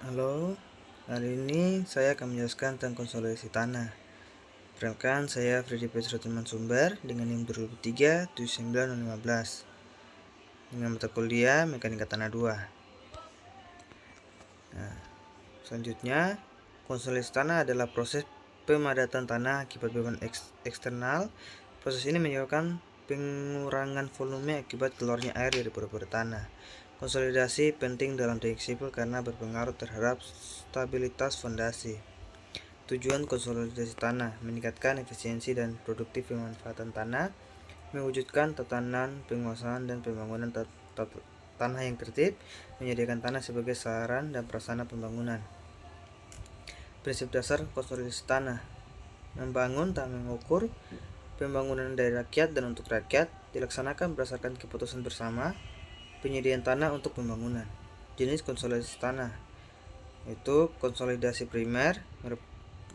Halo, hari ini saya akan menjelaskan tentang konsolidasi tanah. Perkenalkan, saya Freddy Petrus Sumber dengan NIM 2003-79015 dengan mata kuliah Mekanika Tanah 2. Nah, selanjutnya, konsolidasi tanah adalah proses pemadatan tanah akibat beban eksternal. Proses ini menyebabkan pengurangan volume akibat keluarnya air dari pori-pori tanah. Konsolidasi penting dalam teknik sipil karena berpengaruh terhadap stabilitas fondasi. Tujuan konsolidasi tanah meningkatkan efisiensi dan produktif pemanfaatan tanah, mewujudkan tatanan penguasaan dan pembangunan tanah yang tertib, menyediakan tanah sebagai saran dan prasarana pembangunan. Prinsip dasar konsolidasi tanah: membangun tak mengukur. Pembangunan dari rakyat dan untuk rakyat dilaksanakan berdasarkan keputusan bersama. Penyediaan tanah untuk pembangunan. Jenis konsolidasi tanah yaitu konsolidasi primer,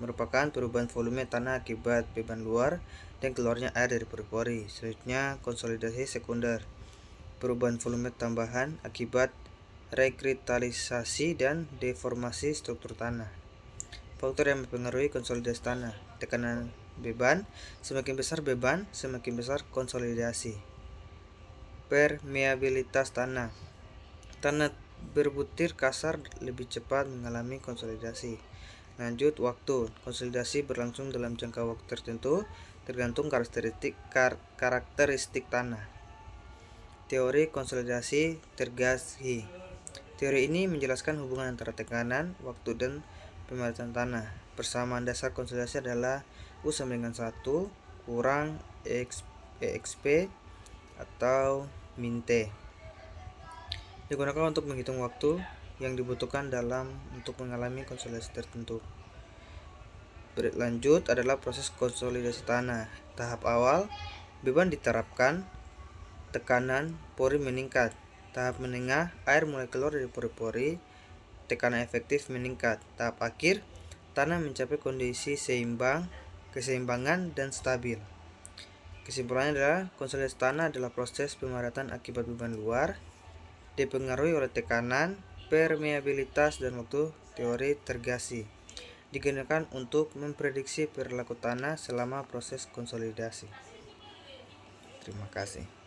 merupakan perubahan volume tanah akibat beban luar dan keluarnya air dari pori-pori. Selanjutnya, konsolidasi sekunder, perubahan volume tambahan akibat rekristalisasi dan deformasi struktur tanah. Faktor yang mempengaruhi konsolidasi tanah: tekanan beban, semakin besar beban, semakin besar konsolidasi. Permeabilitas tanah: tanah berbutir kasar lebih cepat mengalami konsolidasi. Lanjut, waktu. Konsolidasi berlangsung dalam jangka waktu tertentu tergantung karakteristik tanah. Teori konsolidasi Tergassi. Teori ini menjelaskan hubungan antara tekanan, waktu, dan pemadatan tanah. Persamaan dasar konsolidasi adalah U sama dengan 1 kurang EXP atau min T. Digunakan untuk menghitung waktu yang dibutuhkan untuk mengalami konsolidasi tertentu. Berlanjut adalah proses konsolidasi tanah. Tahap awal, beban diterapkan, tekanan pori meningkat. Tahap menengah, air mulai keluar dari pori-pori, tekanan efektif meningkat. Tahap akhir, tanah mencapai kondisi keseimbangan dan stabil. Kesimpulannya adalah konsolidasi tanah adalah proses pemadatan akibat beban luar, dipengaruhi oleh tekanan, permeabilitas, dan waktu. Teori Tergassi digunakan untuk memprediksi perilaku tanah selama proses konsolidasi. Terima kasih.